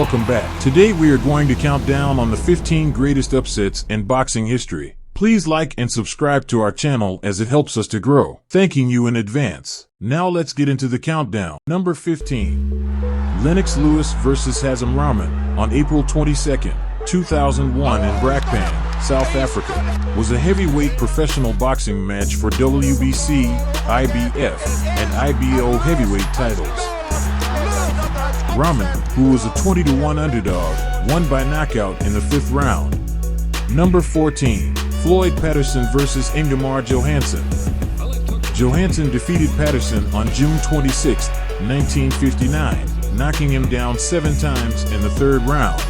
welcome back. Today we are going to count down on the 15 greatest upsets in boxing history. Please like and subscribe to our channel as it helps us to grow. Thanking you in advance. Now let's get into the countdown. Number 15. Lennox Lewis vs. Hasim Rahman on April 22nd, 2001 in Brakpan, South Africa, was a heavyweight professional boxing match for WBC, IBF, and IBO heavyweight titles. Rahman, who was a 20-1 underdog, won by knockout in the 5th round. Number 14. Floyd Patterson vs. Ingemar Johansen. Johansen defeated Patterson on June 26, 1959, knocking him down 7 times in the 3rd round.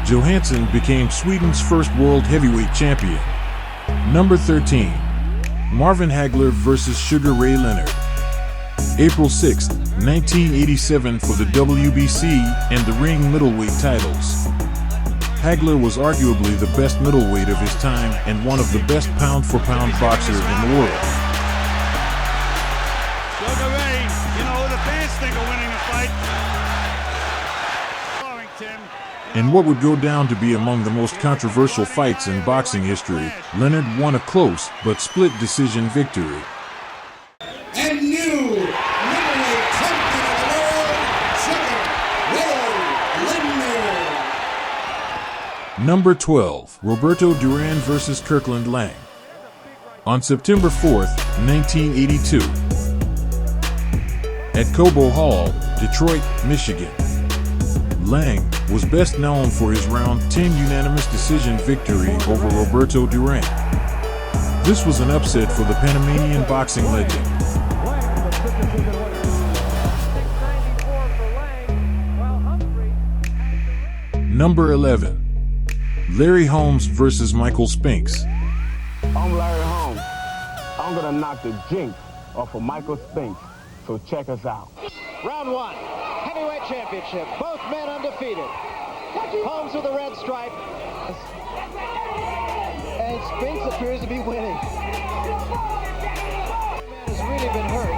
Johansen became Sweden's first world heavyweight champion. Number 13. Marvin Hagler vs. Sugar Ray Leonard. April 6, 1987 for the WBC and the ring middleweight titles. Hagler was arguably the best middleweight of his time and one of the best pound-for-pound boxers in the world. Sugar Ray, you know, the fans think of winning a fight. In what would go down to be among the most controversial fights in boxing history, Leonard won a close but split decision victory. And new middleweight champion of the world, Sugar Ray Leonard. Number 12. Roberto Duran vs. Kirkland Lang. On September 4th, 1982. At Cobo Hall, Detroit, Michigan. Lang was best known for his round 10 unanimous decision victory over Roberto Duran. This was an upset for the Panamanian boxing legend. Number 11. Larry Holmes vs. Michael Spinks. I'm Larry Holmes. I'm gonna knock the jinx off of Michael Spinks, so check us out. Round 1, heavyweight championship, both men undefeated. Holmes with a red stripe, and Spinks appears to be winning. Has really been hurt.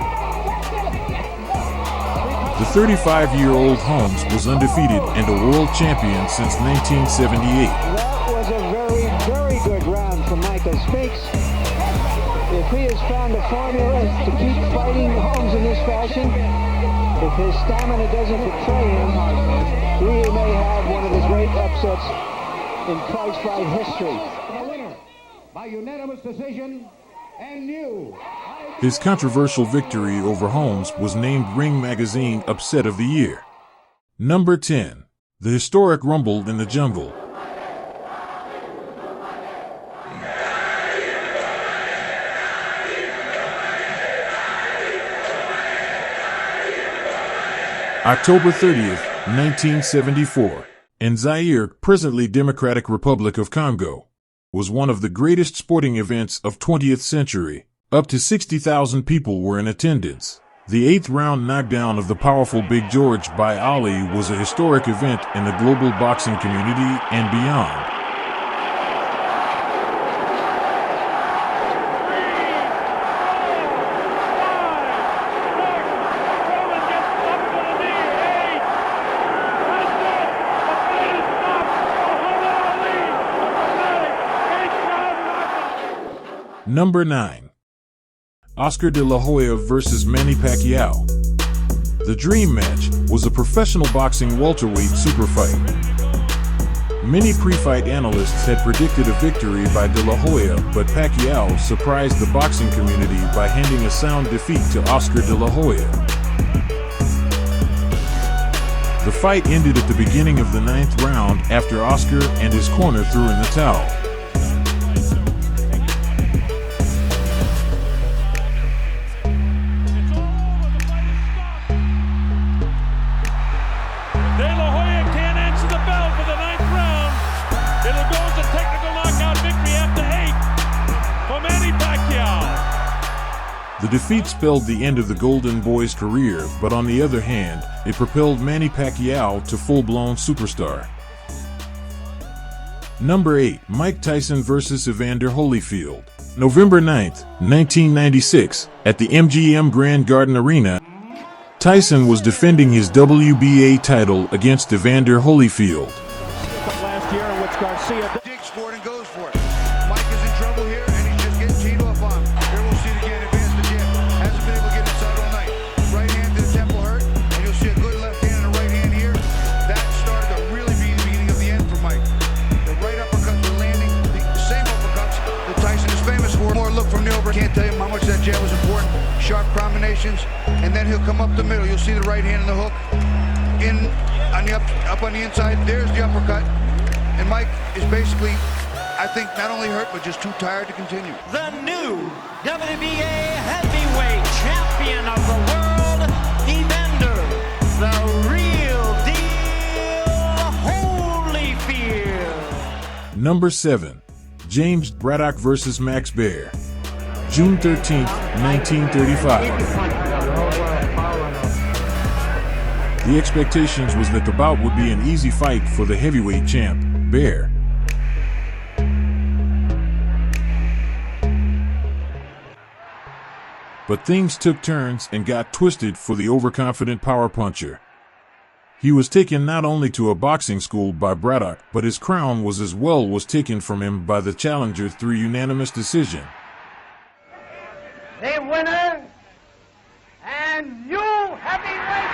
The 35-year-old Holmes was undefeated and a world champion since 1978. That was a very, very good round for Michael Spinks. If he has found a formula to keep fighting Holmes in this fashion, if his stamina doesn't betray him, we may have one of the great upsets in prize fight history. The winner by unanimous decision and new. His controversial victory over Holmes was named Ring Magazine Upset of the Year. Number 10. The historic Rumble in the Jungle. October 30th, 1974, in Zaire, presently Democratic Republic of Congo, was one of the greatest sporting events of 20th century. Up to 60,000 people were in attendance. The 8th round knockdown of the powerful Big George by Ali was a historic event in the global boxing community and beyond. Number 9. Oscar de la Hoya vs. Manny Pacquiao. The Dream Match was a professional boxing welterweight super fight. Many pre-fight analysts had predicted a victory by de la Hoya, but Pacquiao surprised the boxing community by handing a sound defeat to Oscar de la Hoya. The fight ended at the beginning of the 9th round after Oscar and his corner threw in the towel. The defeat spelled the end of the Golden Boy's career, but on the other hand, it propelled Manny Pacquiao to full-blown superstar. Number 8. Mike Tyson vs. Evander Holyfield. November 9th, 1996, at the MGM Grand Garden Arena, Tyson was defending his WBA title against Evander Holyfield. Last year, which Garcia Digs for it and goes for it. Mike is in trouble here, and he's just getting teed off on him. Here we'll see it again. Advance the jab. Hasn't been able to get inside all night. Right hand to the temple hurt, and you'll see a good left hand and a right hand here. That started to really be the beginning of the end for Mike. The right uppercuts were landing, the same uppercuts that Tyson is famous for. More look from the over. Can't tell you how much that jab was important. Sharp combinations, and then he'll come up the middle. You'll see the right hand and the hook in on the up on the inside. There's the uppercut, and Mike is basically, I think, not only hurt but just too tired to continue. The new WBA heavyweight champion of the world, Evander, the real deal, Holyfield. Number 7. James Braddock vs. Max Baer. June 13th, 1935. The expectations was that the bout would be an easy fight for the heavyweight champ, Baer. But things took turns and got twisted for the overconfident power puncher. He was taken not only to a boxing school by Braddock, but his crown was taken from him by the challenger through unanimous decision. The winner and new heavyweight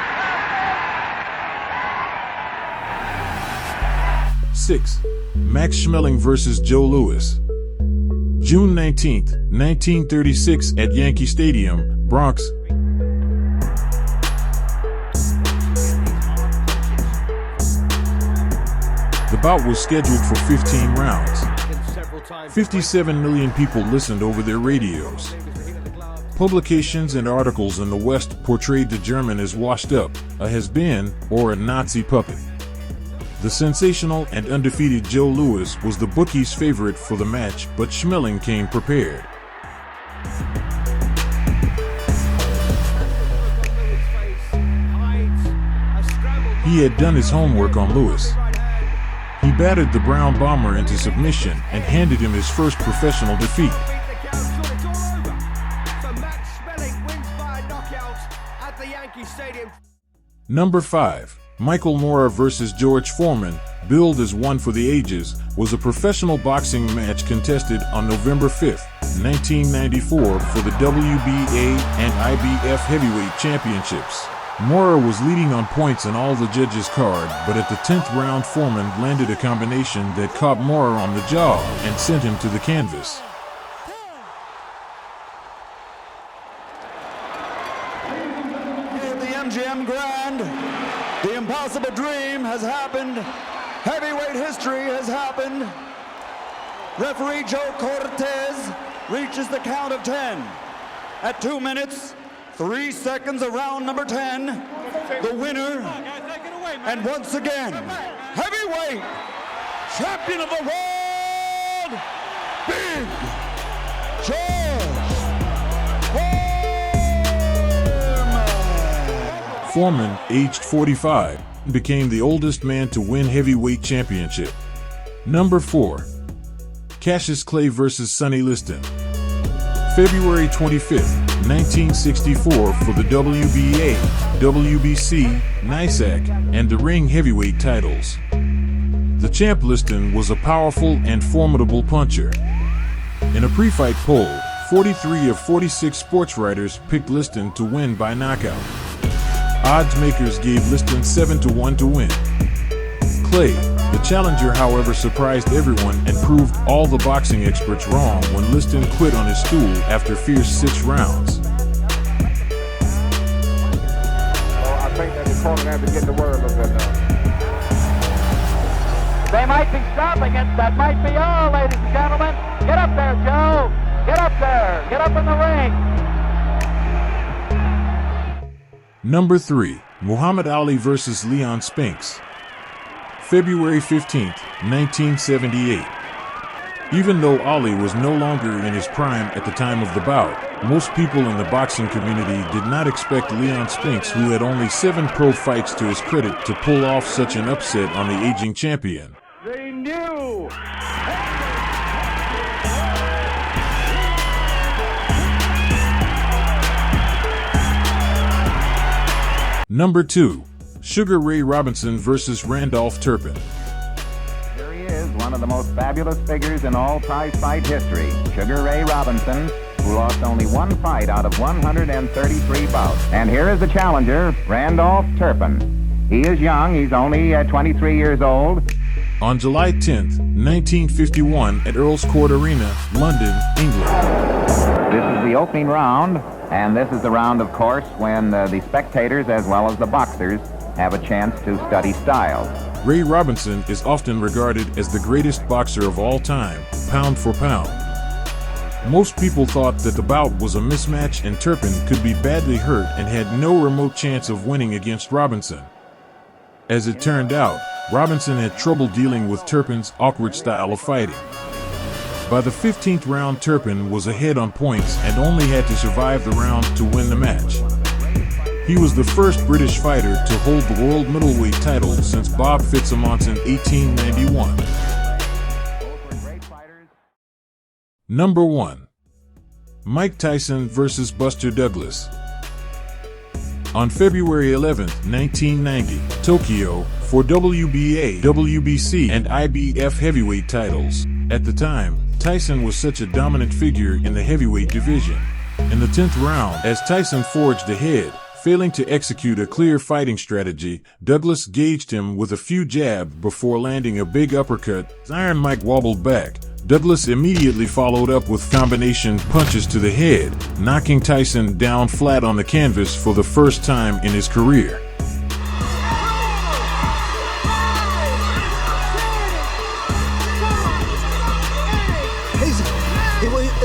champion. 6. Max Schmeling vs. Joe Louis. June 19th, 1936 at Yankee Stadium, Bronx. The bout was scheduled for 15 rounds. 57 million people listened over their radios. Publications and articles in the West portrayed the German as washed up, a has-been, or a Nazi puppet. The sensational and undefeated Joe Louis was the bookies' favorite for the match, but Schmeling came prepared. He had done his homework on Louis. He battered the Brown Bomber into submission and handed him his first professional defeat. Number 5. Michael Moorer vs. George Foreman, billed as one for the ages, was a professional boxing match contested on November 5, 1994 for the WBA and IBF heavyweight championships. Moorer was leading on points in all the judges' card, but at the 10th round Foreman landed a combination that caught Moorer on the jaw and sent him to the canvas. In the MGM Grand, the impossible dream has happened. Heavyweight history has happened. Referee Joe Cortez reaches the count of 10. At 2 minutes, 3 seconds of round number 10, the winner, and once again, heavyweight champion of the world, Big George Foreman. Foreman, aged 45, became the oldest man to win heavyweight championship. Number 4. Cassius Clay vs. Sonny Liston. February 25th, 1964 for the WBA, WBC, NYSAC, and the ring heavyweight titles. The champ Liston was a powerful and formidable puncher. In a pre-fight poll, 43 of 46 sports writers picked Liston to win by knockout. Odds makers gave Liston 7-1 to win. Clay, the challenger, however, surprised everyone and proved all the boxing experts wrong when Liston quit on his stool after fierce 6 rounds. Well, I think that the opponent has to get the word a little bit now. They might be stopping it. That might be all, ladies and gentlemen. Get up there, Joe. Get up there. Get up in the ring. Number 3. Muhammad Ali vs. Leon Spinks. February 15th, 1978. Even though Ali was no longer in his prime at the time of the bout, most people in the boxing community did not expect Leon Spinks, who had only 7 pro fights to his credit, to pull off such an upset on the aging champion. The new Number 2. Sugar Ray Robinson vs. Randolph Turpin. Here he is, one of the most fabulous figures in all prize fight history, Sugar Ray Robinson, who lost only one fight out of 133 bouts. And here is the challenger, Randolph Turpin. He is young, he's only 23 years old. On July 10th, 1951 at Earl's Court Arena, London, England. This is the opening round, and this is the round, of course, when the spectators as well as the boxers have a chance to study styles. Ray Robinson is often regarded as the greatest boxer of all time, pound for pound. Most people thought that the bout was a mismatch and Turpin could be badly hurt and had no remote chance of winning against Robinson. As it turned out, Robinson had trouble dealing with Turpin's awkward style of fighting. By the 15th round, Turpin was ahead on points and only had to survive the round to win the match. He was the first British fighter to hold the world middleweight title since Bob Fitzsimmons in 1891. Number 1. Mike Tyson vs. Buster Douglas. On February 11, 1990, Tokyo, for WBA, WBC, and IBF heavyweight titles. At the time, Tyson was such a dominant figure in the heavyweight division. In the 10th round, as Tyson forged ahead, failing to execute a clear fighting strategy, Douglas gauged him with a few jabs before landing a big uppercut. Iron Mike wobbled back. Douglas immediately followed up with combination punches to the head, knocking Tyson down flat on the canvas for the first time in his career.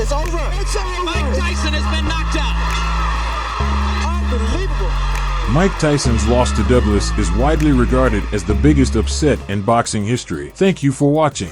It's over. It's over. Mike Tyson has been knocked out. Unbelievable. Mike Tyson's loss to Douglas is widely regarded as the biggest upset in boxing history. Thank you for watching.